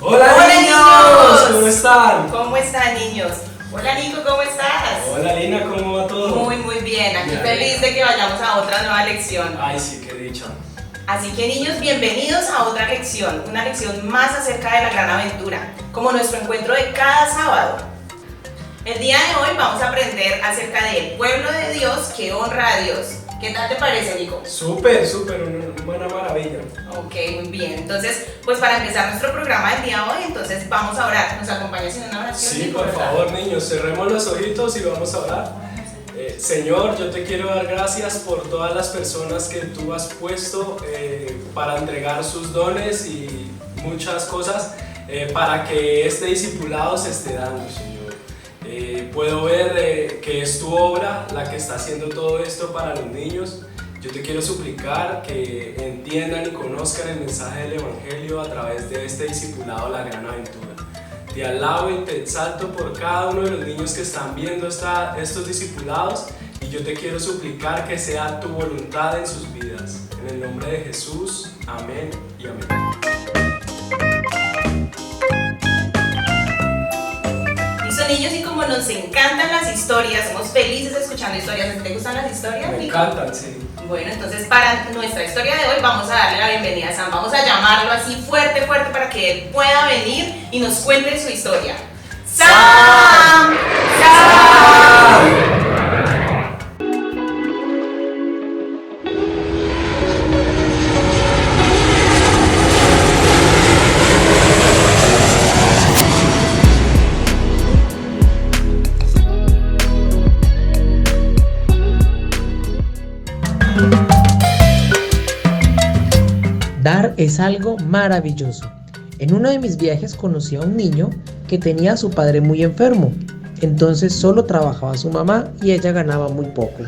Hola, ¡Hola, niños! ¿Cómo están? ¿Cómo están, niños? Hola, Nico, ¿cómo estás? Hola, Lina, ¿cómo va todo? Muy bien. Aquí Bien. feliz de que vayamos a otra nueva lección. Ay, sí, qué dicha. Así que, niños, bienvenidos a otra lección. Una lección más acerca de la gran aventura, como nuestro encuentro de cada sábado. El día de hoy vamos a aprender acerca del pueblo de Dios que honra a Dios. ¿Qué tal te parece, Nico? Súper, una buena maravilla. Ok, muy bien. Entonces, pues para empezar nuestro programa del día de hoy, entonces vamos a orar. ¿Nos acompañas en una oración? Sí, Nico, por ¿verdad? favor, niños, cerremos los ojitos y vamos a orar. Señor, yo te quiero dar gracias por todas las personas que tú has puesto para entregar sus dones y muchas cosas para que este discipulado se esté dando, Señor. Puedo ver que es tu obra la que está haciendo todo esto para los niños. Yo te quiero suplicar que entiendan y conozcan el mensaje del Evangelio a través de este discipulado, la gran aventura. Te alabo y te exalto por cada uno de los niños que están viendo estos discipulados, y yo te quiero suplicar que sea tu voluntad en sus vidas. En el nombre de Jesús, amén y amén. Listo, niños, y como nos encantan las historias, somos felices escuchando historias. ¿Te gustan las historias, Me Nico? encantan, sí. Bueno, entonces para nuestra historia de hoy vamos a darle la bienvenida a Sam. Vamos a llamarlo así fuerte para que él pueda venir y nos cuente su historia. ¡Sam! ¡Sam! Dar es algo maravilloso. En uno de mis viajes conocí a un niño que tenía a su padre muy enfermo. Entonces solo trabajaba su mamá y ella ganaba muy poco.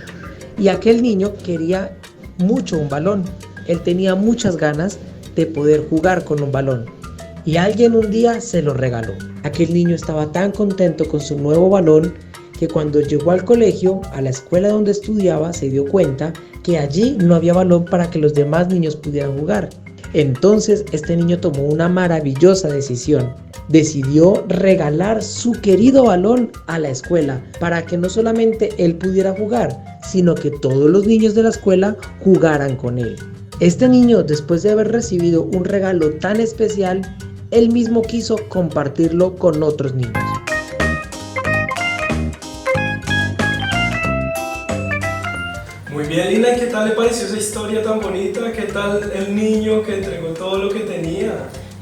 Y aquel niño quería mucho un balón. Él tenía muchas ganas de poder jugar con un balón. Y alguien un día se lo regaló. Aquel niño estaba tan contento con su nuevo balón que cuando llegó al colegio, a la escuela donde estudiaba, se dio cuenta que allí no había balón para que los demás niños pudieran jugar. Entonces este niño tomó una maravillosa decisión. Decidió regalar su querido balón a la escuela para que no solamente él pudiera jugar, sino que todos los niños de la escuela jugaran con él. Este niño, después de haber recibido un regalo tan especial, él mismo quiso compartirlo con otros niños. Muy bien, Lina, ¿qué tal le pareció esa historia tan bonita? ¿Qué tal el niño que entregó todo lo que tenía?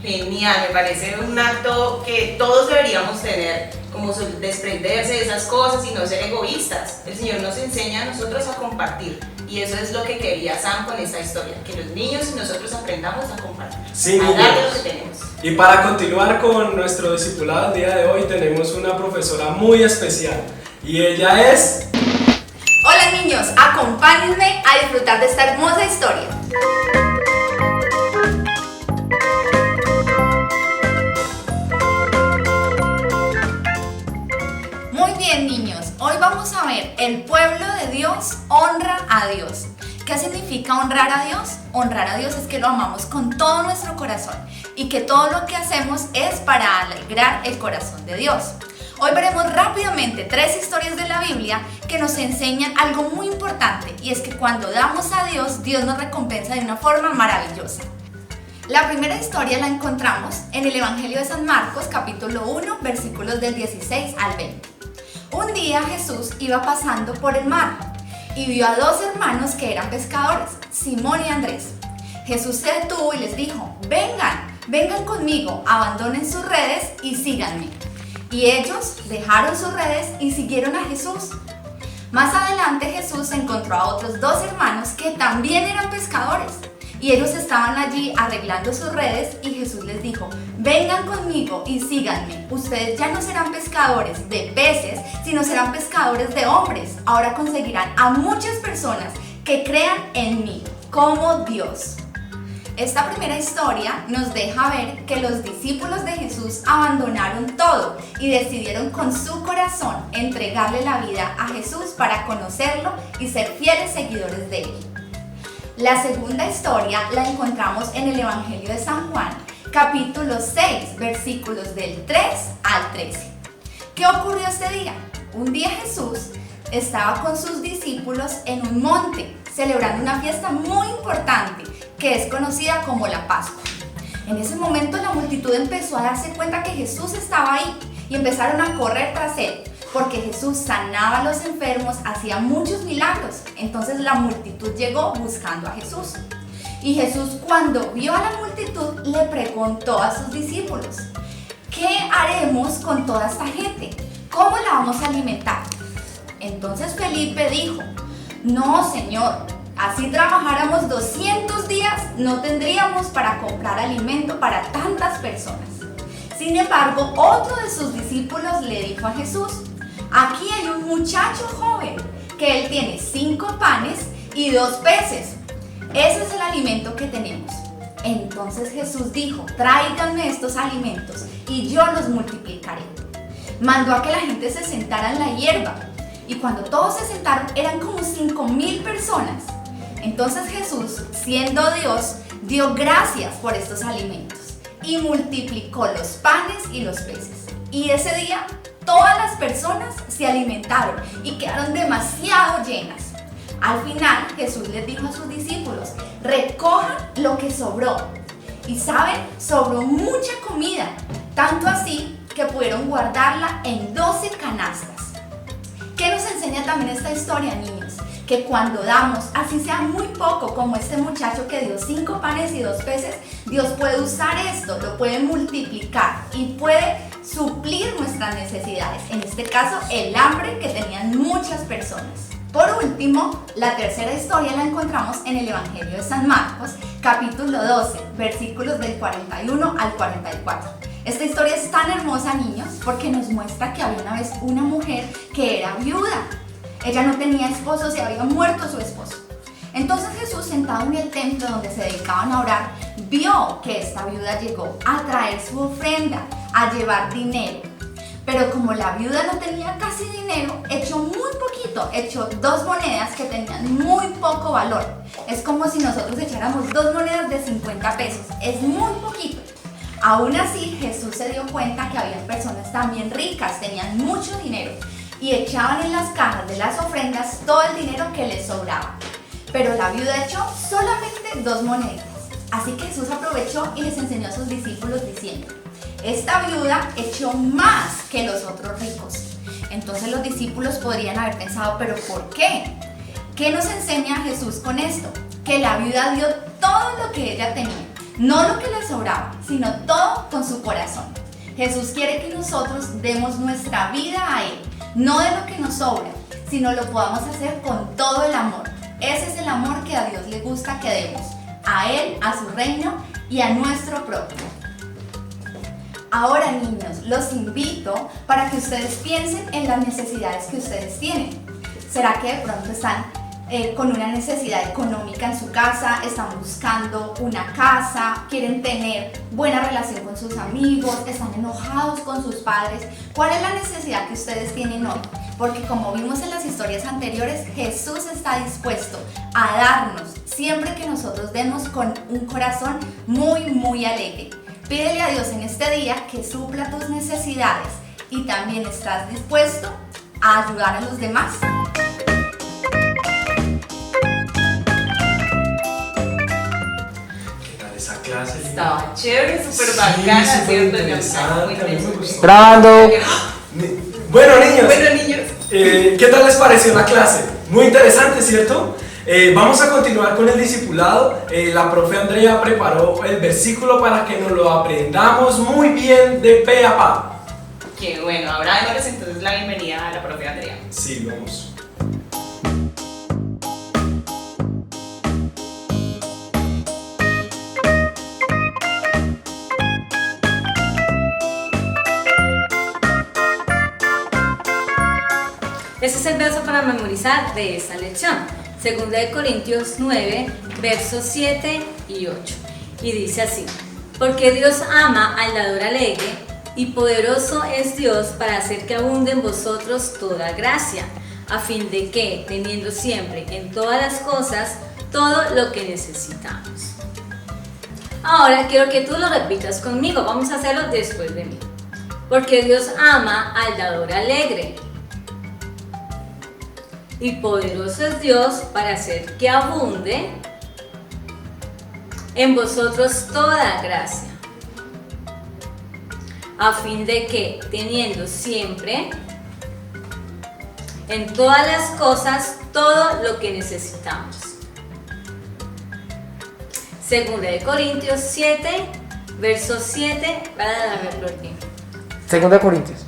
Genial, me parece un acto que todos deberíamos tener, como desprenderse de esas cosas y no ser egoístas. El Señor nos enseña a nosotros a compartir, y eso es lo que quería Sam con esta historia, que los niños y nosotros aprendamos a compartir, Sí, a niños. dar de lo que tenemos. Y para continuar con nuestro discipulado el día de hoy, tenemos una profesora muy especial, y ella es... Hola niños, acompáñenme a disfrutar de esta hermosa historia. Muy bien niños, hoy vamos a ver el pueblo de Dios honra a Dios. ¿Qué significa honrar a Dios? Honrar a Dios es que lo amamos con todo nuestro corazón y que todo lo que hacemos es para alegrar el corazón de Dios. Hoy veremos rápidamente 3 historias de la Biblia que nos enseñan algo muy importante, y es que cuando damos a Dios, Dios nos recompensa de una forma maravillosa. La primera historia la encontramos en el Evangelio de San Marcos, capítulo 1, versículos del 16 al 20. Un día Jesús iba pasando por el mar y vio a 2 hermanos que eran pescadores, Simón y Andrés. Jesús se detuvo y les dijo: vengan conmigo, abandonen sus redes y síganme. Y ellos dejaron sus redes y siguieron a Jesús. Más adelante Jesús encontró a otros 2 hermanos que también eran pescadores, y ellos estaban allí arreglando sus redes, y Jesús les dijo: vengan conmigo y síganme. Ustedes ya no serán pescadores de peces, sino serán pescadores de hombres. Ahora conseguirán a muchas personas que crean en mí, como Dios. Esta primera historia nos deja ver que los discípulos de Jesús abandonaron todo y decidieron con su corazón entregarle la vida a Jesús para conocerlo y ser fieles seguidores de él. La segunda historia la encontramos en el Evangelio de San Juan, capítulo 6, versículos del 3 al 13. ¿Qué ocurrió este día? Un día Jesús estaba con sus discípulos en un monte, celebrando una fiesta muy importante que es conocida como la Pascua. En ese momento la multitud empezó a darse cuenta que Jesús estaba ahí y empezaron a correr tras él, porque Jesús sanaba a los enfermos, hacía muchos milagros. Entonces la multitud llegó buscando a Jesús. Y Jesús, cuando vio a la multitud, le preguntó a sus discípulos: ¿qué haremos con toda esta gente? ¿Cómo la vamos a alimentar? Entonces Felipe dijo: no, Señor, así trabajáramos 200 días, no tendríamos para comprar alimento para tantas personas. Sin embargo, otro de sus discípulos le dijo a Jesús: aquí hay un muchacho joven que él tiene 5 panes y 2 peces. Ese es el alimento que tenemos. Entonces Jesús dijo: tráiganme estos alimentos y yo los multiplicaré. Mandó a que la gente se sentara en la hierba, y cuando todos se sentaron eran como 5,000 personas. Entonces Jesús, siendo Dios, dio gracias por estos alimentos y multiplicó los panes y los peces. Y ese día todas las personas se alimentaron y quedaron demasiado llenas. Al final Jesús les dijo a sus discípulos: recojan lo que sobró. Y saben, sobró mucha comida, tanto así que pudieron guardarla en 12 canastas. ¿Qué nos enseña también esta historia, niños? Que cuando damos, así sea muy poco, como este muchacho que dio 5 panes y 2 peces, Dios puede usar esto, lo puede multiplicar y puede suplir nuestras necesidades. En este caso, el hambre que tenían muchas personas. Por último, la tercera historia la encontramos en el Evangelio de San Marcos, capítulo 12, versículos del 41 al 44. Esta historia es tan hermosa, niños, porque nos muestra que había una vez una mujer que era viuda. Ella no tenía esposo, se había muerto su esposo. Entonces Jesús, sentado en el templo donde se dedicaban a orar, vio que esta viuda llegó a traer su ofrenda, a llevar dinero. Pero como la viuda no tenía casi dinero, echó muy poquito, echó 2 monedas que tenían muy poco valor. Es como si nosotros echáramos 2 monedas de 50 pesos, es muy poquito. Aún así, Jesús se dio cuenta que había personas también ricas, tenían mucho dinero y echaban en las cajas de las ofrendas todo el dinero que les sobraba. Pero la viuda echó solamente 2 monedas. Así que Jesús aprovechó y les enseñó a sus discípulos diciendo: esta viuda echó más que los otros ricos. Entonces los discípulos podrían haber pensado: ¿pero por qué? ¿Qué nos enseña Jesús con esto? Que la viuda dio todo lo que ella tenía, no lo que le sobraba, sino todo con su corazón. Jesús quiere que nosotros demos nuestra vida a Él, no de lo que nos sobra, sino lo podamos hacer con todo el amor. Ese es el amor que a Dios le gusta que demos, a Él, a su reino y a nuestro propio. Ahora, niños, los invito para que ustedes piensen en las necesidades que ustedes tienen. ¿Será que de pronto están con una necesidad económica en su casa, están buscando una casa, quieren tener buena relación con sus amigos, están enojados con sus padres? ¿Cuál es la necesidad que ustedes tienen hoy? Porque como vimos en las historias anteriores, Jesús está dispuesto a darnos siempre que nosotros demos con un corazón muy alegre. Pídele a Dios en este día que supla tus necesidades y también estás dispuesto a ayudar a los demás. Esa clase Estaba chévere, súper bacana, súper ¿cierto? interesante, Muy a mí me interesante. gustó. Grabando. Bueno, niños, Bueno, niños, ¿qué tal les pareció la clase? Muy interesante, ¿cierto? Vamos a continuar con el discipulado. La profe Andrea preparó el versículo para que nos lo aprendamos muy bien de pe a pa. qué bueno. Ahora démosles entonces la bienvenida a la profe Andrea. Sí, vamos. Este es el verso para memorizar de esta lección. 2 Corintios 9, versos 7 y 8. Y dice así: porque Dios ama al dador alegre, y poderoso es Dios para hacer que abunde en vosotros toda gracia, a fin de que, teniendo siempre en todas las cosas todo lo que necesitamos. Ahora quiero que tú lo repitas conmigo, vamos a hacerlo después de mí. Porque Dios ama al dador alegre. Y poderoso es Dios para hacer que abunde en vosotros toda gracia, a fin de que, teniendo siempre en todas las cosas todo lo que necesitamos. Segunda de Corintios 7, verso 7, Segunda de Corintios.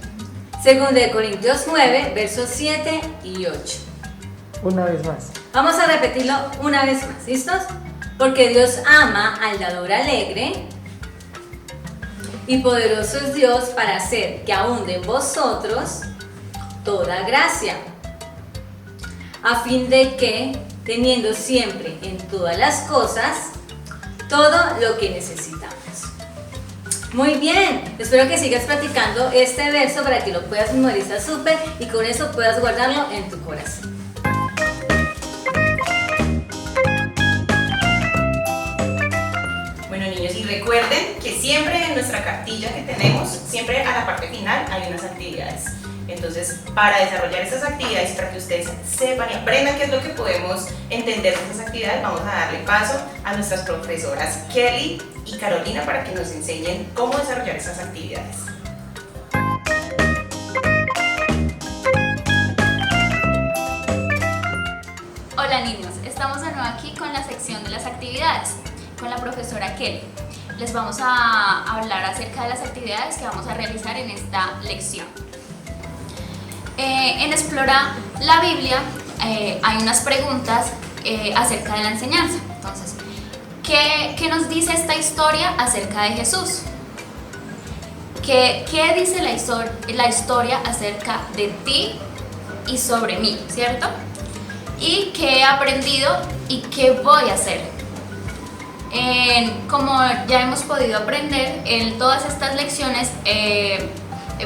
Segunda de Corintios 9, versos 7 y 8. Una vez más. Vamos a repetirlo una vez más, ¿listos? Porque Dios ama al dador alegre y poderoso es Dios para hacer que abunde en vosotros toda gracia, a fin de que, teniendo siempre en todas las cosas todo lo que necesitamos. Muy bien, espero que sigas practicando este verso para que lo puedas memorizar súper y con eso puedas guardarlo en tu corazón. Bueno, niños, y recuerden que siempre en nuestra cartilla que tenemos, siempre a la parte final hay unas actividades. Entonces, para desarrollar estas actividades, para que ustedes sepan y aprendan qué es lo que podemos entender de estas actividades, vamos a darle paso a nuestras profesoras Kelly y Carolina para que nos enseñen cómo desarrollar esas actividades. Hola niños, estamos de nuevo aquí con la sección de las actividades, con la profesora Kelly. Les vamos a hablar acerca de las actividades que vamos a realizar en esta lección. En Explora la Biblia hay unas preguntas acerca de la enseñanza. Entonces, ¿qué nos dice esta historia acerca de Jesús? ¿Qué dice la historia acerca de ti y sobre mí, cierto? ¿Y qué he aprendido y qué voy a hacer? Como ya hemos podido aprender en todas estas lecciones,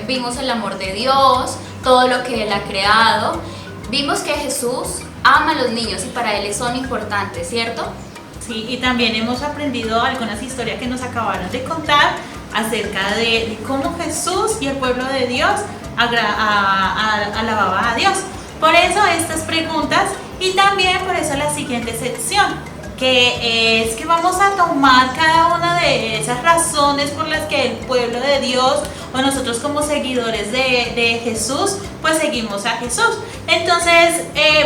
vimos el amor de Dios, todo lo que Él ha creado. Vimos que Jesús ama a los niños y para Él son importantes, ¿cierto? Sí, y también hemos aprendido algunas historias que nos acabaron de contar acerca de cómo Jesús y el pueblo de Dios alababa a Dios. Por eso estas preguntas y también por eso la siguiente sección, que es que vamos a tomar cada una de esas razones por las que el pueblo de Dios o nosotros como seguidores de Jesús, pues seguimos a Jesús. Entonces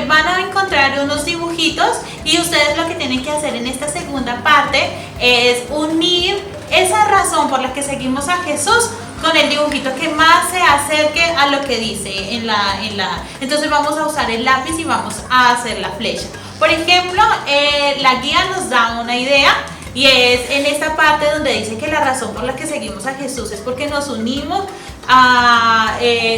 van a encontrar unos dibujitos y ustedes lo que tienen que hacer en esta segunda parte es unir esa razón por la que seguimos a Jesús con el dibujito que más se acerque a lo que dice entonces vamos a usar el lápiz y vamos a hacer la flecha. Por ejemplo, la guía nos da una idea y es en esta parte donde dice que la razón por la que seguimos a Jesús es porque nos unimos,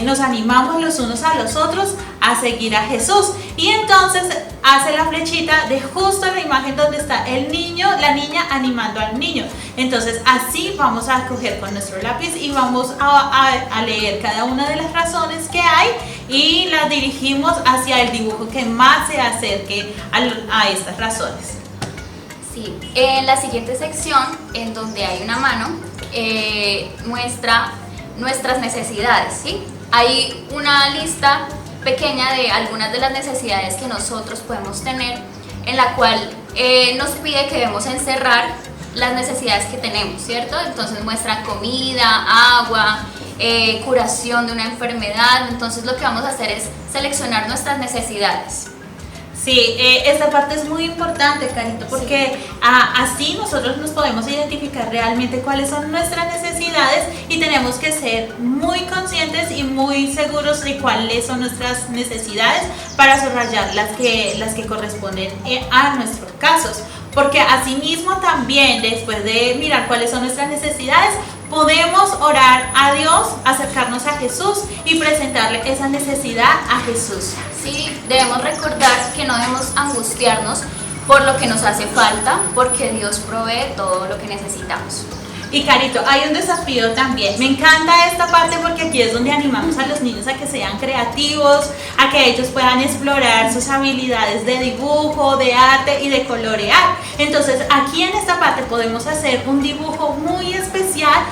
nos animamos los unos a los otros a seguir a Jesús. Y entonces hace la flechita de justo la imagen donde está el niño, la niña animando al niño. Entonces así vamos a coger con nuestro lápiz y vamos a leer cada una de las razones que hay y las dirigimos hacia el dibujo que más se acerque a estas razones. Sí, en la siguiente sección, en donde hay una mano, muestra nuestras necesidades, ¿sí? Hay una lista pequeña de algunas de las necesidades que nosotros podemos tener, en la cual nos pide que debemos encerrar las necesidades que tenemos, ¿cierto? Entonces muestra comida, agua, curación de una enfermedad. Entonces lo que vamos a hacer es seleccionar nuestras necesidades. Sí, esta parte es muy importante, Carito, porque así nosotros nos podemos identificar realmente cuáles son nuestras necesidades y tenemos que ser muy conscientes y muy seguros de cuáles son nuestras necesidades para subrayar las que corresponden a nuestros casos. Porque asimismo también, después de mirar cuáles son nuestras necesidades, podemos orar a Dios, acercarnos a Jesús y presentarle esa necesidad a Jesús. Sí, debemos recordar que no debemos angustiarnos por lo que nos hace falta, porque Dios provee todo lo que necesitamos. Y Carito, hay un desafío también. Me encanta esta parte porque aquí es donde animamos a los niños a que sean creativos, a que ellos puedan explorar sus habilidades de dibujo, de arte y de colorear. Entonces, aquí en esta parte podemos hacer un dibujo muy especial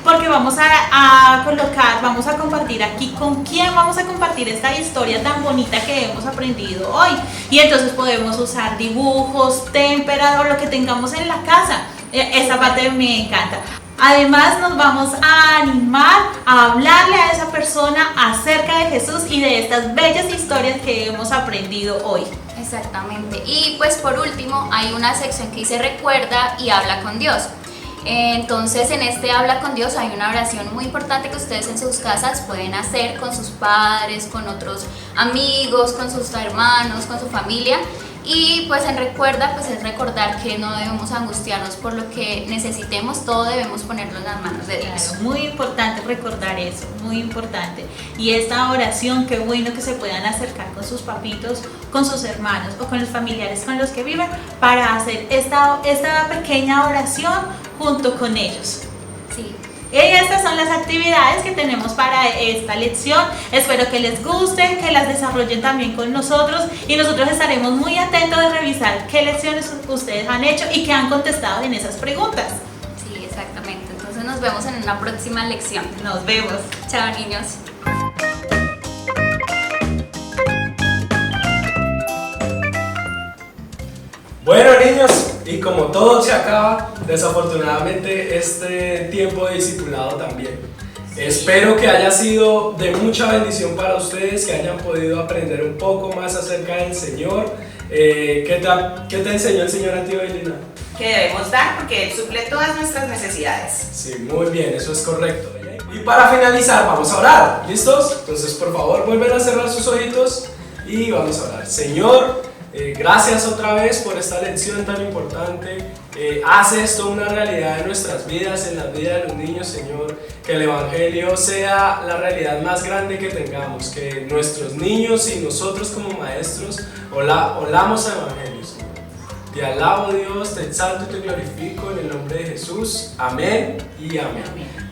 porque vamos a colocar, vamos a compartir aquí con quién vamos a compartir esta historia tan bonita que hemos aprendido hoy. Y entonces podemos usar dibujos, témperas o lo que tengamos en la casa. Esa parte me encanta. Además nos vamos a animar a hablarle a esa persona acerca de Jesús y de estas bellas historias que hemos aprendido hoy. Exactamente. Y pues por último hay una sección que dice recuerda y habla con Dios. Entonces en este habla con Dios hay una oración muy importante que ustedes en sus casas pueden hacer con sus padres, con otros amigos, con sus hermanos, con su familia. Y pues en recuerda, pues es recordar que no debemos angustiarnos por lo que necesitemos, todo debemos ponerlo en las manos de Dios. Claro, muy importante recordar eso, muy importante. Y esta oración, qué bueno que se puedan acercar con sus papitos, con sus hermanos o con los familiares con los que viven para hacer esta pequeña oración junto con ellos. Sí. Y estas son las actividades que tenemos para esta lección. Espero que les gusten, que las desarrollen también con nosotros y nosotros estaremos muy atentos de revisar qué lecciones ustedes han hecho y qué han contestado en esas preguntas. Sí, exactamente. Entonces nos vemos en una próxima lección. Nos vemos. Chao, niños. Bueno, niños, y como todo se acaba, desafortunadamente este tiempo de discipulado también. Espero que haya sido de mucha bendición para ustedes, que hayan podido aprender un poco más acerca del Señor. ¿Qué te enseñó el Señor a ti hoy, Lina? Que debemos dar porque Él suple todas nuestras necesidades. Sí, muy bien, eso es correcto. Y para finalizar, vamos a orar. ¿Listos? Entonces, por favor, vuelven a cerrar sus ojitos y vamos a orar. Señor, gracias otra vez por esta lección tan importante. Haz esto una realidad en nuestras vidas, en las vidas de los niños, Señor. Que el Evangelio sea la realidad más grande que tengamos. Que nuestros niños y nosotros como maestros olamos el Evangelio, Señor. Te alabo, Dios, te exalto y te glorifico en el nombre de Jesús. Amén y amén.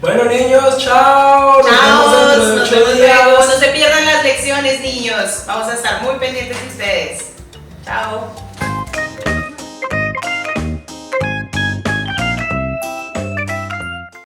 Bueno, niños, chao. Chao, Nos vemos dentro de 8 días. No se pierdan las lecciones, niños. Vamos a estar muy pendientes de ustedes. Chao.